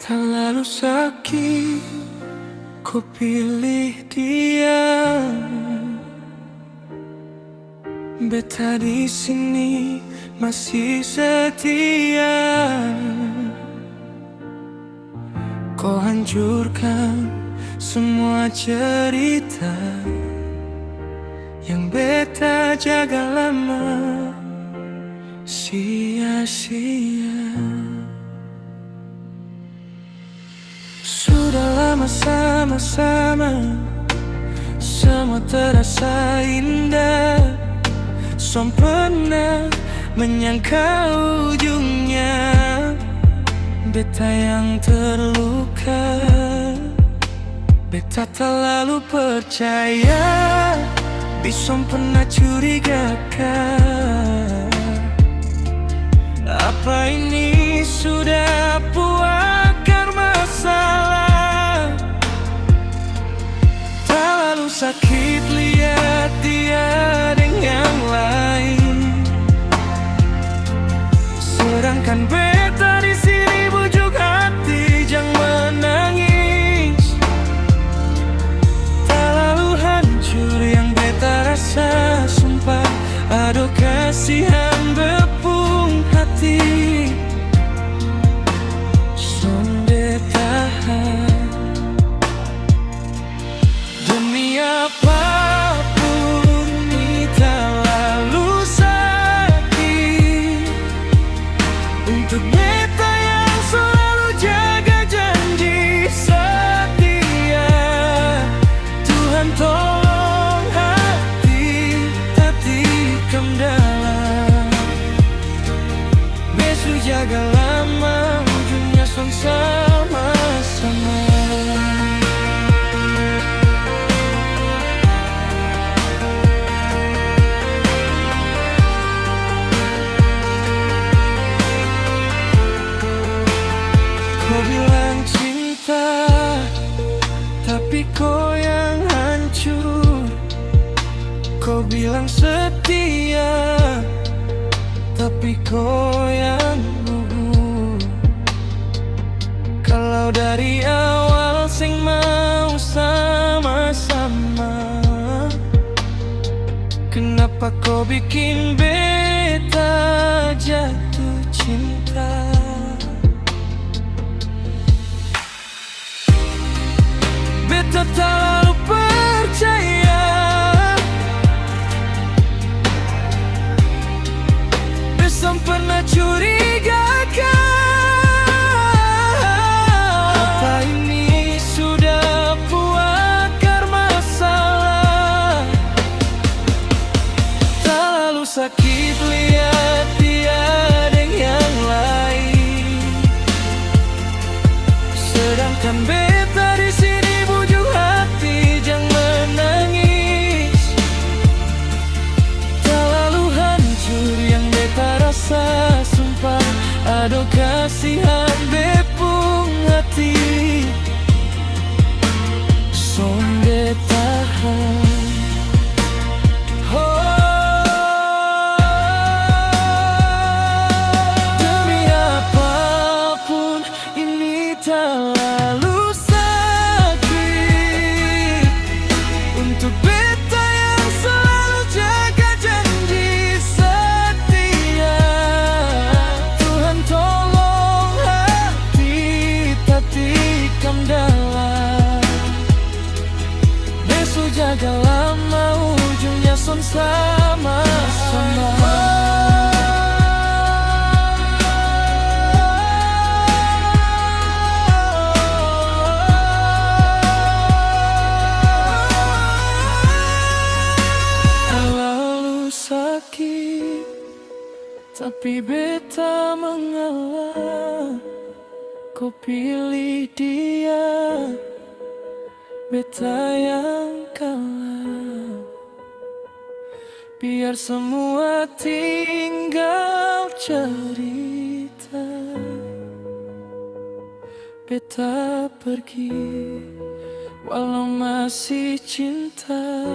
Terlalu sakit, ku pilih dia. Beta di sini masih setia. Kau hancurkan semua cerita yang beta jaga lama, sia-sia. Sudah lama sama-sama, semua terasa indah. Som pernah menyangka ujungnya beta yang terluka. Beta terlalu percaya, bisom pernah curigakan. Apa ini sudah akar masalah? Terlalu sakit lihat dia dengan lain, sedangkan beta di sini bujuk hati jangan menangis. Terlalu hancur yang beta rasa, sumpah aduh kasihan bepung hati. Sonde tahan demi apapun, ini terlalu sakit untuk beta yang selalu jaga janji setia. Tuhan tolong hati tatikam dalam, besok jaga lama, ujungnya son sama-sama. Kau bilang cinta, tapi kau yang hancur. Kau bilang setia, tapi kau yang gugur. Kalau dari awal sing mau sama-sama, kenapa kau bikin beta jatuh cinta? Beta terlalu percaya, besom pernah curigakan. Apa ini sudah akar masalah? Terlalu sakit lihat dia dengan yang lain, sedangkan beta di sini bujuk hati jangan menangis. Terlalu hancur yang beta rasa, sumpah aduh kasihan bepung hati. Sonde tahan. Demi apapun, ini terlalu sakit untuk beta yang selalu jaga janji setia. Tuhan tolong hati tatikam dalam, besok jaga lama, ujungnya son sama-sama. Terlalu sakit, tapi beta mengalah. Kau pilih dia, beta yang kalah. Biar semua tinggal cerita, beta pergi walau masih cinta.